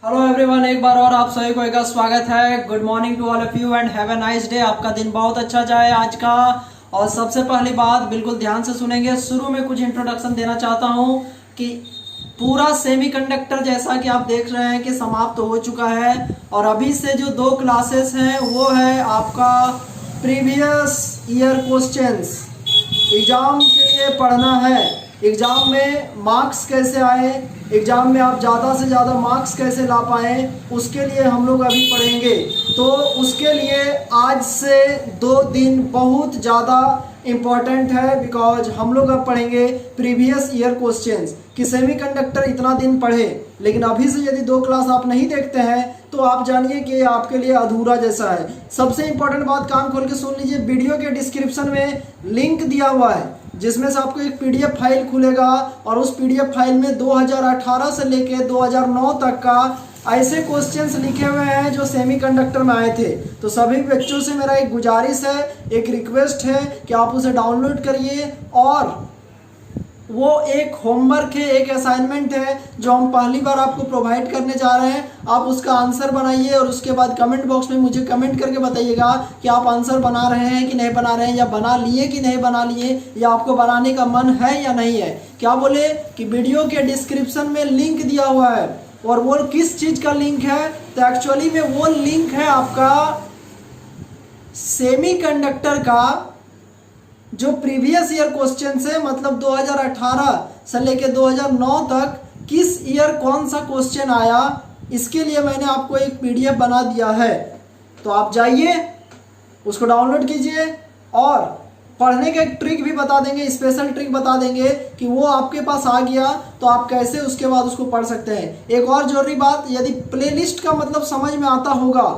Hello everyone, एक बार और आप सभी को एक स्वागत है। Good morning to all of you and have a nice day. आपका दिन बहुत अच्छा जाए आज का। और सबसे पहली बात बिल्कुल ध्यान से सुनेंगे। शुरू में कुछ इंट्रोडक्शन देना चाहता हूं कि पूरा सेमीकंडक्टर जैसा कि आप देख रहे हैं कि समाप्त हो चुका है और अभी से जो 2 क्लासेस हैं वो है आपका प्रीवियस ईयर क्वेश्चंस। एग्जाम के लिए पढ़ना है। एग्जाम में मार्क्स कैसे आए, एग्जाम में आप ज़्यादा से ज़्यादा मार्क्स कैसे ला पाएँ, उसके लिए हम लोग अभी पढ़ेंगे। तो उसके लिए आज से 2 दिन बहुत ज़्यादा इम्पॉर्टेंट है, बिकॉज हम लोग अब पढ़ेंगे प्रीवियस ईयर क्वेश्चंस। कि सेमीकंडक्टर इतना दिन पढ़े लेकिन अभी से यदि 2 क्लास आप नहीं देखते हैं तो आप जानिए कि आपके लिए अधूरा जैसा है। सबसे इम्पोर्टेंट बात कान खोल के सुन लीजिए। वीडियो के डिस्क्रिप्शन में लिंक दिया हुआ है जिसमें से आपको एक पीडीएफ फाइल खुलेगा और उस पीडीएफ फाइल में 2018 से लेके 2009 तक का ऐसे क्वेश्चंस लिखे हुए हैं जो सेमीकंडक्टर में आए थे। तो सभी बच्चों से मेरा एक गुजारिश है, एक रिक्वेस्ट है कि आप उसे डाउनलोड करिए और वो एक होमवर्क है, एक असाइनमेंट है जो हम पहली बार आपको प्रोवाइड करने जा रहे हैं। आप उसका आंसर बनाइए और उसके बाद कमेंट बॉक्स में मुझे कमेंट करके बताइएगा कि आप आंसर बना रहे हैं कि नहीं बना रहे हैं, या बना लिए कि नहीं बना लिए, या आपको बनाने का मन है या नहीं है। क्या बोले कि वीडियो के डिस्क्रिप्शन में लिंक दिया हुआ है और वो किस चीज़ का लिंक है, तो एक्चुअली में वो लिंक है आपका सेमीकंडक्टर का जो प्रीवियस ईयर क्वेश्चन है, मतलब 2018 से लेके 2009 तक किस ईयर कौन सा क्वेश्चन आया, इसके लिए मैंने आपको एक पीडीएफ बना दिया है। तो आप जाइए उसको डाउनलोड कीजिए और पढ़ने का एक ट्रिक भी बता देंगे, स्पेशल ट्रिक बता देंगे कि वो आपके पास आ गया तो आप कैसे उसके बाद उसको पढ़ सकते हैं। एक और जरूरी बात, यदि प्लेलिस्ट का मतलब समझ में आता होगा,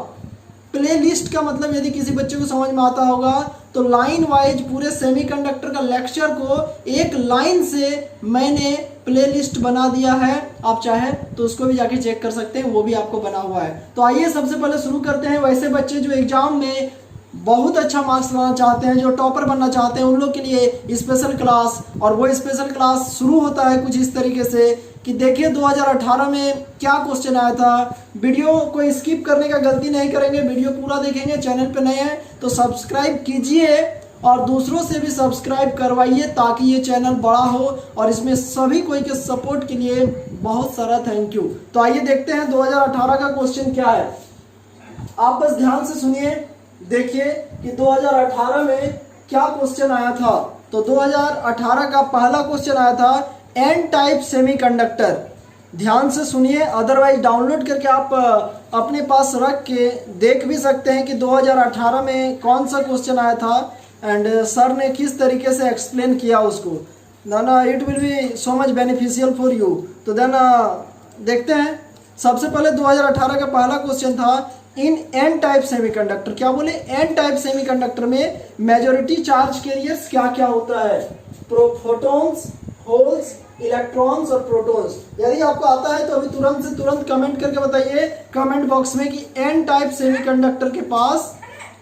प्लेलिस्ट का मतलब यदि किसी बच्चे को समझ में आता होगा तो लाइन वाइज पूरे सेमीकंडक्टर का लेक्चर को एक लाइन से मैंने प्लेलिस्ट बना दिया है। आप चाहे तो उसको भी जाके चेक कर सकते हैं, वो भी आपको बना हुआ है। तो आइए सबसे पहले शुरू करते हैं। वैसे बच्चे जो एग्जाम में बहुत अच्छा मार्क्स लाना चाहते हैं, जो टॉपर बनना चाहते हैं, उन लोग के लिए स्पेशल क्लास, और वो स्पेशल क्लास शुरू होता है कुछ इस तरीके से कि देखिए 2018 में क्या क्वेश्चन आया था। वीडियो को स्किप करने का गलती नहीं करेंगे, वीडियो पूरा देखेंगे। चैनल पे नए हैं तो सब्सक्राइब कीजिए और दूसरों से भी सब्सक्राइब करवाइए ताकि ये चैनल बड़ा हो, और इसमें सभी कोई के सपोर्ट के लिए बहुत सारा थैंक यू। तो आइए देखते हैं 2018 का क्वेश्चन क्या है। आप बस ध्यान से सुनिए, देखिए कि 2018 में क्या क्वेश्चन आया था। तो 2018 का पहला क्वेश्चन आया था एन टाइप सेमीकंडक्टर। ध्यान से सुनिए, अदरवाइज डाउनलोड करके आप अपने पास रख के देख भी सकते हैं कि 2018 में कौन सा क्वेश्चन आया था एंड सर ने किस तरीके से एक्सप्लेन किया उसको। Then it will be so much beneficial for you. तो देन देखते हैं। सबसे पहले 2018 का पहला क्वेश्चन था इन एन टाइप सेमीकंडक्टर। क्या बोले, एन टाइप सेमीकंडक्टर में मेजॉरिटी चार्ज कैरियर्स क्या क्या होता है, फोटॉन्स, होल्स, इलेक्ट्रॉन्स और प्रोटॉन्स। यदि आपको आता है तो अभी तुरंत से तुरंत कमेंट करके बताइए कमेंट बॉक्स में कि एन टाइप सेमीकंडक्टर के पास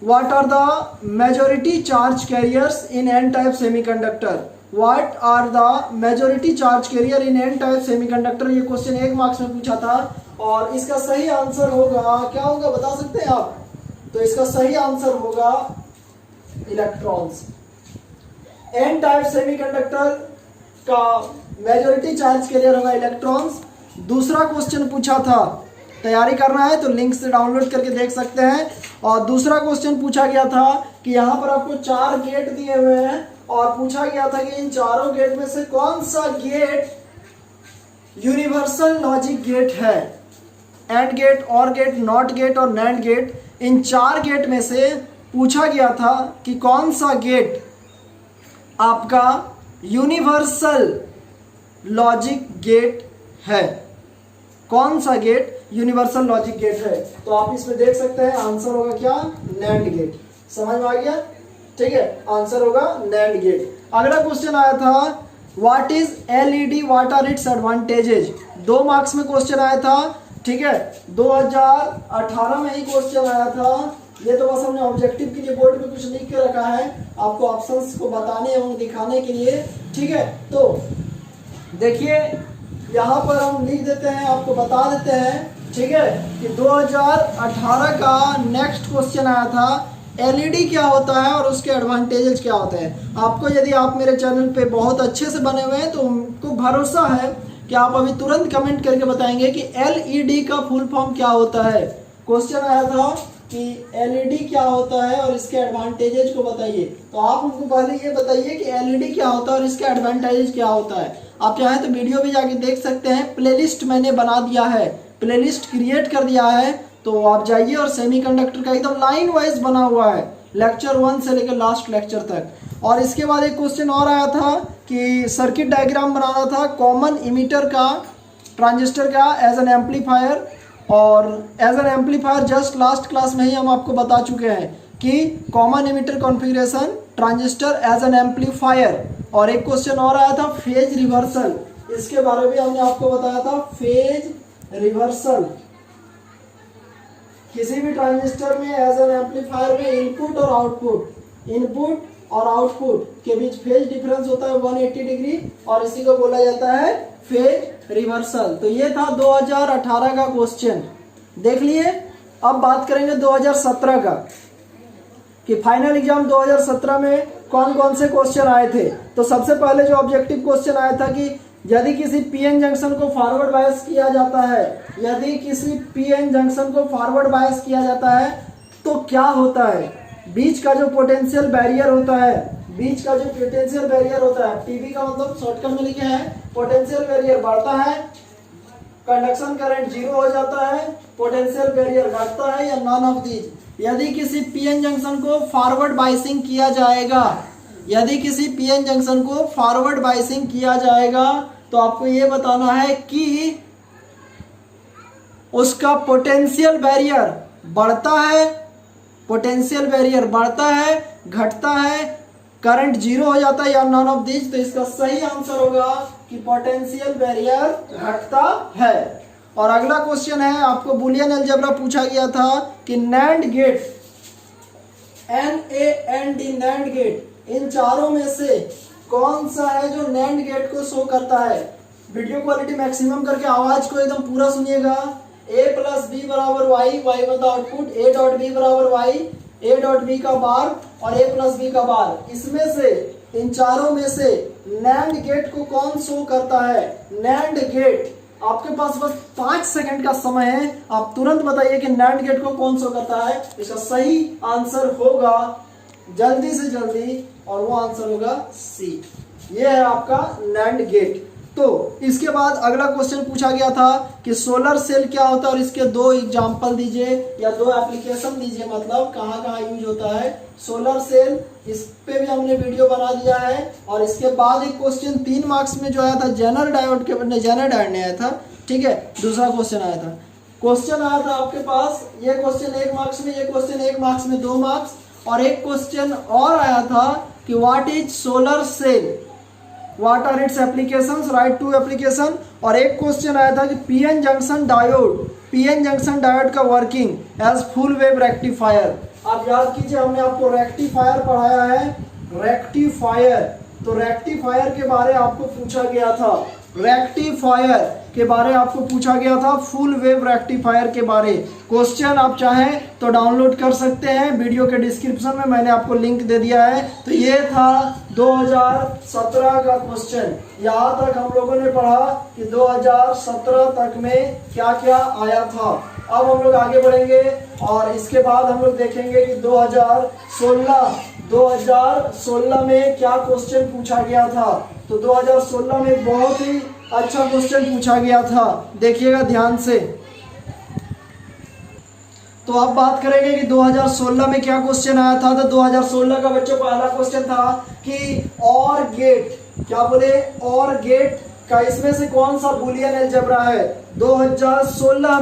what are the majority charge carriers in N type semiconductor. What are the majority charge carrier in N type semiconductor. ये क्वेश्चन 1 मार्क्स में पूछा था और इसका सही आंसर होगा, क्या होगा बता सकते हैं आप? तो इसका सही आंसर होगा इलेक्ट्रॉन्स। एन टाइप सेमीकंडक्टर का मेजॉरिटी चार्ज कैरियर होगा इलेक्ट्रॉन्स। दूसरा क्वेश्चन पूछा था, तैयारी करना है तो लिंक से डाउनलोड करके देख सकते हैं। और दूसरा क्वेश्चन पूछा गया था कि यहाँ पर आपको 4 गेट दिए हुए हैं और पूछा गया था कि इन चारों गेट में से कौन सा गेट यूनिवर्सल लॉजिक गेट है। एंड गेट, और गेट, नॉट गेट और नैंड गेट, इन 4 गेट में से पूछा गया था कि कौन सा गेट आपका यूनिवर्सल लॉजिक गेट है। कौन सा गेट यूनिवर्सल लॉजिक गेट है? तो आप इसमें देख सकते हैं आंसर होगा क्या, नैंड गेट। समझ में आ गया? ठीक है, आंसर होगा नैंड गेट। अगला क्वेश्चन आया था what is LED, what are its advantages. 2 marks में क्वेश्चन आया था। ठीक है, 2018 में ही क्वेश्चन आया था। ये तो बस हमने ऑब्जेक्टिव के लिए बोर्ड में कुछ लिख के रखा है आपको ऑप्शंस को बताने एवं दिखाने के लिए। ठीक है, तो देखिए यहाँ पर हम लिख देते हैं, आपको बता देते हैं। ठीक है, कि 2018 का नेक्स्ट क्वेश्चन आया था एलईडी क्या होता है और उसके एडवांटेजेस क्या होते हैं। आपको यदि आप मेरे चैनल पे बहुत अच्छे से बने हुए हैं तो उनको भरोसा है कि आप अभी तुरंत कमेंट करके बताएंगे कि एलईडी का फुल फॉर्म क्या होता है। क्वेश्चन आया था कि एलईडी क्या होता है और इसके एडवांटेजेस को बताइए। तो आप हमको पहले ये बताइए कि एलईडी क्या होता है और इसके एडवांटेजेस क्या होता है। आप चाहें तो वीडियो भी जाके देख सकते हैं, प्लेलिस्ट मैंने बना दिया है, प्लेलिस्ट क्रिएट कर दिया है, तो आप जाइए और सेमीकंडक्टर का एकदम लाइन वाइज बना हुआ है, लेक्चर 1 से लेकर लास्ट लेक्चर तक। और इसके बाद एक क्वेश्चन और आया था कि सर्किट डायग्राम बनाना था कॉमन इमीटर का ट्रांजिस्टर का एज एन एम्पलीफायर, और as an amplifier just last class में ही हम आपको बता चुके हैं कि common emitter configuration transistor as an amplifier. और एक क्वेश्चन और आया था फेज रिवर्सल, इसके बारे में हमने आपको बताया था फेज रिवर्सल। किसी भी ट्रांजिस्टर में एज एन एम्पलीफायर में इनपुट और आउटपुट के बीच फेज डिफरेंस होता है 180 डिग्री, और इसी को बोला जाता है फेज रिवर्सल। तो ये था 2018 का क्वेश्चन, देख लिए। अब बात करेंगे 2017 का कि फाइनल एग्जाम 2017 में कौन कौन से क्वेश्चन आए थे। तो सबसे पहले जो ऑब्जेक्टिव क्वेश्चन आया था कि यदि किसी पीएन जंक्शन को फॉरवर्ड बायस किया जाता है, यदि किसी पीएन जंक्शन को फॉरवर्ड बायस किया जाता है तो क्या होता है। बीच का जो पोटेंशियल बैरियर होता है, बीच का जो पोटेंशियल बैरियर होता है, पीबी का मतलब शॉर्टकट में लिखे हैं, पोटेंशियल बैरियर बढ़ता है, कंडक्शन करंट 0 हो जाता है, पोटेंशियल बैरियर घटता है, या नॉन ऑफ दीज। यदि किसी पीएन जंक्शन को फॉरवर्ड बायसिंग किया जाएगा, यदि किसी पीएन जंक्शन को फॉरवर्ड बायसिंग किया जाएगा तो आपको ये बताना है कि उसका पोटेंशियल बैरियर बढ़ता है, पोटेंशियल बैरियर बढ़ता है, घटता है, करंट 0 हो जाता है, या नॉन ऑफ दिस। तो इसका सही आंसर होगा कि पोटेंशियल बैरियर घटता है। और अगला क्वेश्चन है, आपको बुलियन अलजेब्रा पूछा गया था कि NAND gate, NAND NAND gate, इन चारों में से कौन सा है जो नैंड गेट को शो करता है। वीडियो क्वालिटी मैक्सिमम करके आवाज को एकदम पूरा सुनिएगा। A प्लस बी बराबर वाई, वाई मतलब आउटपुट, A डॉट बी बराबर वाई, A डॉट बी का बार और A प्लस बी का बार। इसमें से, इन चारों में से नैंड गेट को कौन शो करता है। नैंड गेट, आपके पास बस 5 सेकंड का समय है, आप तुरंत बताइए कि नैंड गेट को कौन शो करता है। इसका सही आंसर होगा जल्दी से जल्दी, और वो आंसर होगा सी। ये है आपका नैंड गेट। तो इसके बाद अगला क्वेश्चन पूछा गया था कि सोलर सेल क्या होता है और इसके 2 एग्जांपल दीजिए या 2 एप्लीकेशन दीजिए, मतलब कहाँ कहाँ यूज होता है सोलर सेल। इस पे भी हमने वीडियो बना दिया है। और इसके बाद एक क्वेश्चन 3 मार्क्स में जो आया था जेनर डायोड के, जेनर डायोड नहीं आया था, ठीक है, दूसरा क्वेश्चन आया था। क्वेश्चन आया था आपके पास, ये क्वेश्चन 1 मार्क्स में, ये क्वेश्चन 1 मार्क्स में 2 मार्क्स। और एक क्वेश्चन और आया था कि what is solar cell, what are its applications, write 2 application. और एक क्वेश्चन आया था कि PN junction diode, PN junction diode का working as full wave rectifier. आप याद कीजिए, हमने आपको रेक्टिफायर पढ़ाया है, रेक्टिफायर। तो रेक्टिफायर के बारे आपको पूछा गया था, रेक्टिफायर के बारे आपको पूछा गया था, फुल वेव रेक्टिफायर के बारे। क्वेश्चन आप चाहें तो डाउनलोड कर सकते हैं, वीडियो के डिस्क्रिप्शन में मैंने आपको लिंक दे दिया है। तो ये था 2017 का क्वेश्चन। यहाँ तक हम लोगों ने पढ़ा कि 2017 तक में क्या क्या आया था। अब हम लोग आगे बढ़ेंगे और इसके बाद हम लोग देखेंगे कि 2016 में क्या क्वेश्चन पूछा गया था। तो 2016 में बहुत ही अच्छा क्वेश्चन पूछा गया था, देखिएगा ध्यान से। तो अब बात करेंगे कि 2016 में क्या क्वेश्चन आया था। तो 2016 का बच्चों पहला क्वेश्चन था कि और गेट, क्या बोले, और गेट का इसमें से कौन सा बुलियन अलजेब्रा है। 2016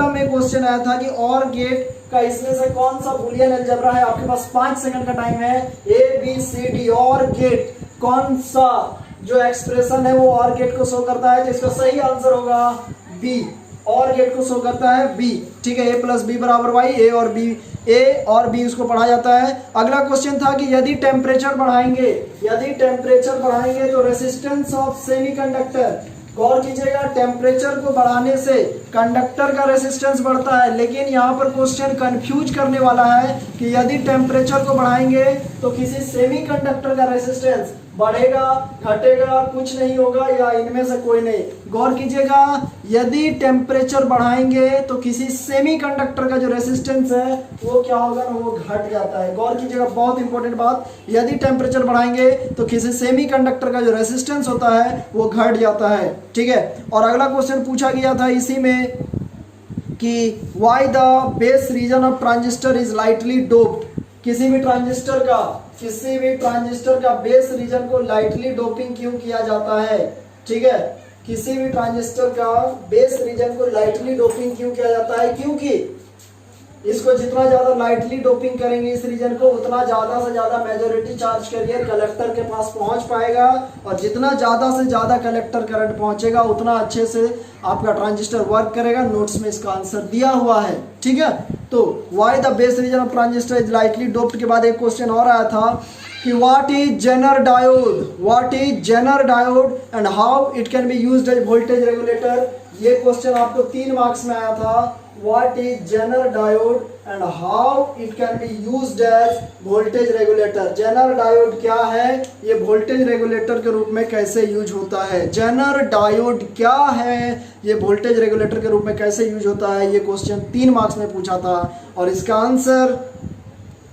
में क्वेश्चन आया था कि और गेट का इसमें से कौन सा बुलियन अलजेब्रा है। आपके पास 5 सेकंड का टाइम है। ABCD, और गेट कौन सा जो एक्सप्रेशन है वो और गेट को शो करता है। तो इसका सही आंसर होगा बी, और गेट को शो करता है बी, ठीक है। A प्लस बी बराबर वाई, A और B उसको पढ़ा जाता है। अगला क्वेश्चन था कि यदि टेम्परेचर बढ़ाएंगे तो रेसिस्टेंस ऑफ सेमीकंडक्टर, गौर कीजिएगा, टेम्परेचर को बढ़ाने से कंडक्टर का रेसिस्टेंस बढ़ता है, लेकिन यहाँ पर क्वेश्चन कंफ्यूज करने वाला है कि यदि टेम्परेचर को बढ़ाएंगे तो किसी सेमीकंडक्टर का रेसिस्टेंस बढ़ेगा, घटेगा, कुछ नहीं होगा, या इनमें से कोई नहीं। गौर कीजिएगा, यदि टेम्परेचर बढ़ाएंगे तो किसी सेमीकंडक्टर का जो रेसिस्टेंस है वो क्या होगा ना, वो घट जाता है। गौर कीजिएगा, बहुत इंपॉर्टेंट बात, यदि टेम्परेचर बढ़ाएंगे तो किसी सेमीकंडक्टर का जो रेसिस्टेंस होता है वो घट जाता है। ठीक है, और अगला क्वेश्चन पूछा गया था इसी में कि why the base region of transistor is lightly doped. किसी भी ट्रांजिस्टर का बेस रीजन को लाइटली डोपिंग क्यों किया जाता है। ठीक है, किसी भी ट्रांजिस्टर का बेस रीजन को लाइटली डोपिंग क्यों किया जाता है, क्योंकि इसको जितना ज्यादा लाइटली डोपिंग करेंगे इस रीजन को, उतना ज्यादा से ज्यादा मेजॉरिटी चार्ज कैरियर कलेक्टर के पास पहुंच पाएगा, और जितना ज्यादा से ज्यादा कलेक्टर करंट पहुंचेगा उतना अच्छे से आपका ट्रांजिस्टर वर्क करेगा। नोट्स में इसका आंसर दिया हुआ है। ठीक है, तो why the base region of transistor is lightly doped के बाद एक क्वेश्चन और आया था कि what is zener diode and how it can be used as voltage regulator. ये क्वेश्चन आपको 3 मार्क्स में आया था। What is Zener diode and how it can be used as voltage regulator? Zener diode क्या है, ये वोल्टेज रेगुलेटर के रूप में कैसे यूज होता है। Zener diode क्या है, ये वोल्टेज रेगुलेटर के रूप में कैसे यूज होता है, ये क्वेश्चन 3 मार्क्स में पूछा था, और इसका आंसर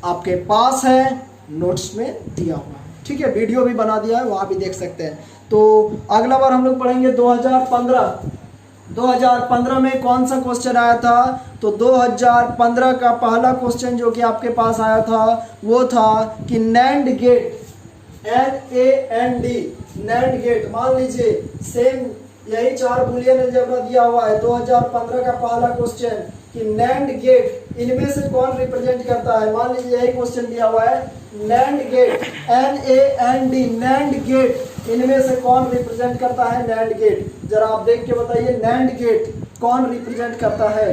आपके पास है, नोट्स में दिया हुआ है। ठीक है, वीडियो भी बना दिया है, वहां भी देख सकते हैं। तो अगला बार हम लोग पढ़ेंगे 2015 में कौन सा क्वेश्चन आया था। तो 2015 का पहला क्वेश्चन जो कि आपके पास आया था वो था कि NAND gate, NAND, NAND gate, मान लीजिए सेम यही 4 बुलियन अलजेब्रा दिया हुआ है। 2015 का पहला क्वेश्चन कि नैंड गेट इनमें से कौन रिप्रेजेंट करता है। मान लीजिए यही क्वेश्चन दिया हुआ है, NAND gate, NAND, NAND gate इनमें से कौन रिप्रेजेंट करता है नैंड गेट। जरा आप देख के बताइए, नैंड गेट कौन रिप्रेजेंट करता है।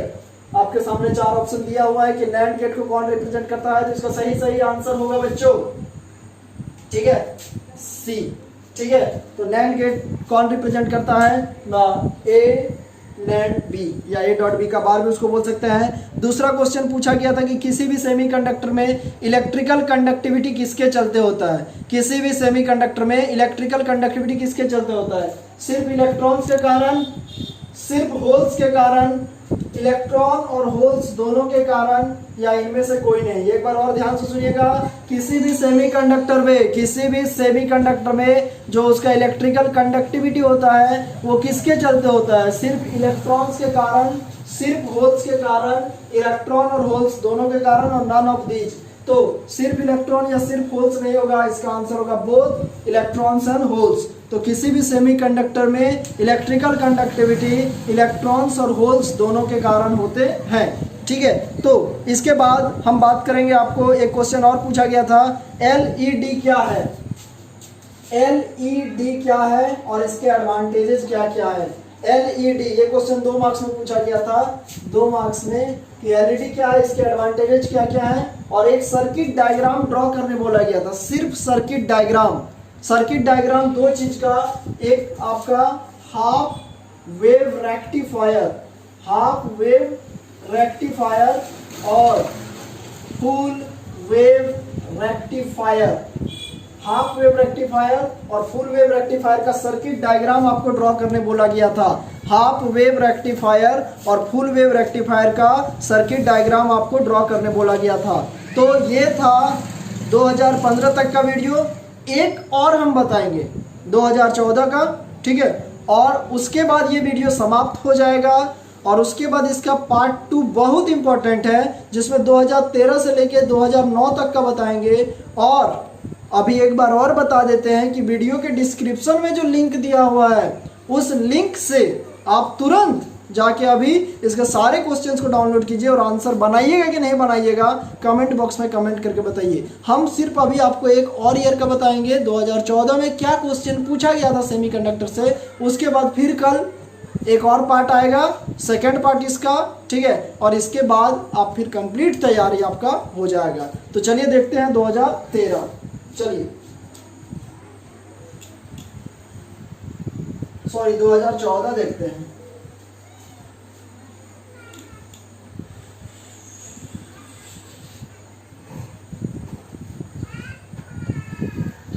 आपके सामने 4 ऑप्शन दिया हुआ है कि नैंड गेट को कौन रिप्रेजेंट करता है, तो इसका सही आंसर होगा बच्चों, ठीक है, C। ठीक है, तो नैंड गेट कौन रिप्रेजेंट करता है ना, A नैंड बी, या A.B का बार भी उसको बोल सकते हैं। दूसरा क्वेश्चन पूछा गया था कि किसी भी सेमीकंडक्टर में इलेक्ट्रिकल कंडक्टिविटी किसके चलते होता है। किसी भी सेमीकंडक्टर में इलेक्ट्रिकल कंडक्टिविटी किसके चलते होता है, सिर्फ इलेक्ट्रॉन्स के कारण, सिर्फ होल्स के कारण, इलेक्ट्रॉन और होल्स दोनों के कारण, या इनमें से कोई नहीं। एक बार और ध्यान से सुनिएगा, किसी भी सेमीकंडक्टर में जो उसका इलेक्ट्रिकल कंडक्टिविटी होता है वो किसके चलते होता है, सिर्फ इलेक्ट्रॉन्स के कारण, सिर्फ होल्स के कारण, इलेक्ट्रॉन और होल्स दोनों के कारण, और नन ऑफ दीज। तो सिर्फ इलेक्ट्रॉन या सिर्फ होल्स नहीं होगा, इसका आंसर होगा बोथ इलेक्ट्रॉन्स एंड होल्स। तो किसी भी सेमीकंडक्टर में इलेक्ट्रिकल कंडक्टिविटी इलेक्ट्रॉन्स और होल्स दोनों के कारण होते हैं। ठीक है, तो इसके बाद हम बात करेंगे, आपको एक क्वेश्चन और पूछा गया था, LED क्या है, LED क्या है और इसके एडवांटेजेस क्या क्या है। LED, ये क्वेश्चन 2 मार्क्स में पूछा गया था, 2 मार्क्स में, कि LED क्या है, इसके एडवांटेजेस क्या क्या है, और एक सर्किट डायग्राम ड्रॉ करने बोला गया था, सिर्फ सर्किट डायग्राम 2 चीज का, एक आपका हाफ वेव रेक्टिफायर और full wave rectifier. Half wave rectifier और फुल वेव रेक्टिफायर का सर्किट डायग्राम आपको ड्रॉ करने बोला गया था। हाफ वेव रेक्टिफायर और फुल वेव रेक्टिफायर का सर्किट डायग्राम आपको ड्रॉ करने बोला गया था। तो ये था 2015 तक का वीडियो। एक और हम बताएंगे 2014 का, ठीक है, और उसके बाद ये वीडियो समाप्त हो जाएगा, और उसके बाद इसका पार्ट 2 बहुत इंपॉर्टेंट है, जिसमें 2013 से लेके 2009 तक का बताएंगे। और अभी एक बार और बता देते हैं कि वीडियो के डिस्क्रिप्शन में जो लिंक दिया हुआ है, उस लिंक से आप तुरंत जाके अभी इसके सारे क्वेश्चंस को डाउनलोड कीजिए और आंसर बनाइएगा कि नहीं बनाइएगा, कमेंट बॉक्स में कमेंट करके बताइए। हम सिर्फ अभी आपको एक और ईयर का बताएंगे, 2014 में क्या क्वेश्चन पूछा गया था सेमीकंडक्टर से। उसके बाद फिर कल एक और पार्ट आएगा, सेकेंड पार्ट इसका, ठीक है, और इसके बाद आप फिर कंप्लीट तैयारी आपका हो जाएगा। तो चलिए देखते हैं 2013, चलिए 2014 देखते हैं।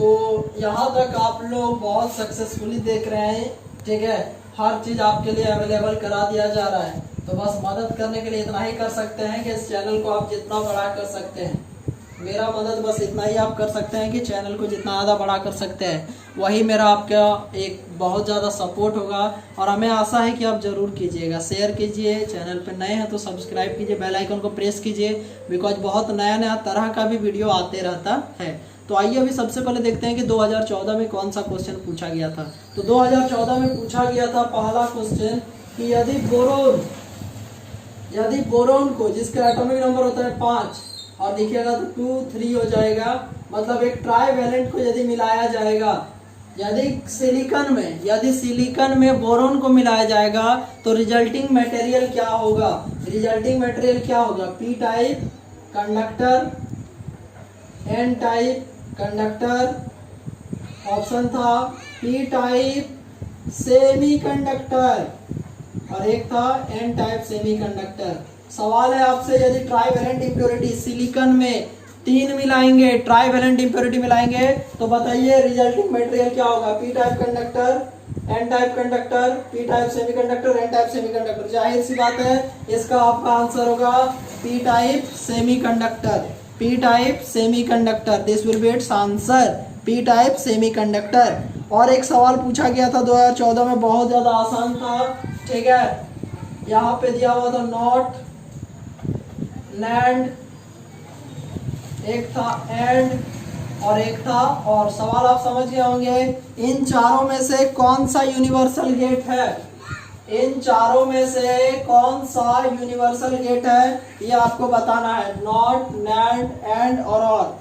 तो यहाँ तक आप लोग बहुत सक्सेसफुली देख रहे हैं, ठीक है। हर चीज़ आपके लिए अवेलेबल करा दिया जा रहा है। तो बस मदद करने के लिए इतना ही कर सकते हैं कि इस चैनल को आप जितना बड़ा कर सकते हैं, मेरा मदद बस इतना ही आप कर सकते हैं कि चैनल को जितना ज़्यादा बड़ा कर सकते हैं, वही मेरा आपका एक बहुत ज़्यादा सपोर्ट होगा। और हमें आशा है कि आप ज़रूर कीजिएगा, शेयर कीजिए, चैनल पर नए हैं तो सब्सक्राइब कीजिए, बेल आइकन को प्रेस कीजिए, बिकॉज बहुत नया नया तरह का भी वीडियो आते रहता है। तो आइए अभी सबसे पहले देखते हैं कि 2014 में कौन सा क्वेश्चन पूछा गया था। तो 2014 में पूछा गया था पहला क्वेश्चन कि यदि बोरोन को, जिसका एटॉमिक नंबर होता है 5 और देखिएगा तो 2 3 हो जाएगा, मतलब एक ट्राइवेलेंट को यदि मिलाया जाएगा, यदि सिलिकॉन में बोरोन को मिलाया जाएगा तो रिजल्टिंग मटेरियल क्या होगा? P type conductor, N type conductor, option था पी टाइप सेमीकंडक्टर और एक था एन टाइप सेमीकंडक्टर। सवाल है आपसे, यदि ट्राइवेलेंट इंप्योरिटी सिलिकॉन में 3 मिलाएंगे, ट्राइवेलेंट इंप्योरिटी मिलाएंगे, तो बताइए रिजल्टिंग मटेरियल क्या होगा? P type conductor, N type conductor, P type semiconductor, N type semiconductor. जाहिर सी बात है इसका आपका आंसर होगा P type semiconductor. P type semiconductor, this will be its answer, P type semiconductor. और एक सवाल पूछा गया था 2014 में, बहुत ज्यादा आसान था, ठीक है। यहाँ पे दिया हुआ था नॉट, लैंड, एक था एंड और एक था और। सवाल आप समझ गए होंगे, इन चारों में से कौन सा यूनिवर्सल गेट है? इन चारों में से कौन सा यूनिवर्सल गेट है ये आपको बताना है। नॉट, लैंड, एंड और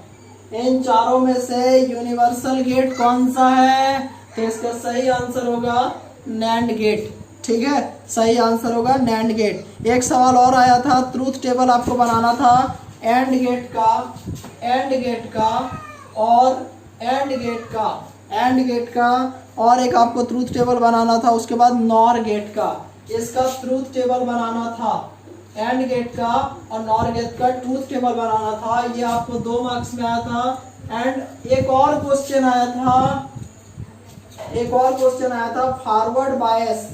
इन चारों में से यूनिवर्सल गेट कौन सा है? तो इसका सही आंसर होगा नैंड गेट, ठीक है, सही आंसर होगा नैंड गेट। एक सवाल और आया था, ट्रूथ टेबल आपको बनाना था एंड गेट का और एक आपको ट्रूथ टेबल बनाना था, उसके बाद नॉर गेट का। इसका ट्रूथ टेबल बनाना था, एंड गेट का और नॉर गेट का ट्रूथ टेबल बनाना था। ये आपको 2 मार्क्स में आया था। एंड एक और क्वेश्चन आया था फॉरवर्ड बायस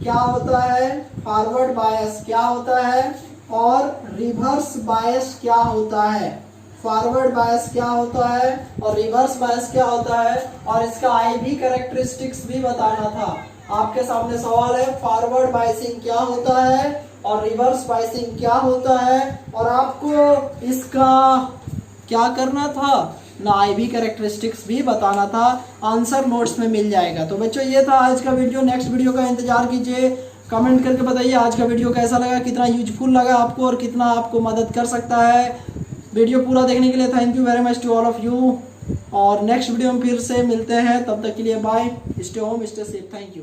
क्या होता है, फॉरवर्ड बायस क्या होता है और रिवर्स बायस क्या होता है। फॉरवर्ड बायस क्या होता है और रिवर्स बायस क्या होता है, और इसका आईवी कैरेक्टरिस्टिक्स भी बताना था। आपके सामने सवाल है, फॉरवर्ड बायसिंग क्या होता है और रिवर्स बायसिंग क्या होता है, और आपको इसका क्या करना था ना, आईवी कैरेक्टरिस्टिक्स भी बताना था। आंसर नोट्स में मिल जाएगा। तो बच्चों ये था आज का वीडियो, नेक्स्ट वीडियो का इंतजार कीजिए। कमेंट करके बताइए आज का वीडियो कैसा लगा, कितना यूजफुल लगा आपको और कितना आपको मदद कर सकता है। वीडियो पूरा देखने के लिए thank you very much to all of you, और नेक्स्ट वीडियो में फिर से मिलते हैं। तब तक के लिए bye, stay home, stay safe, thank you.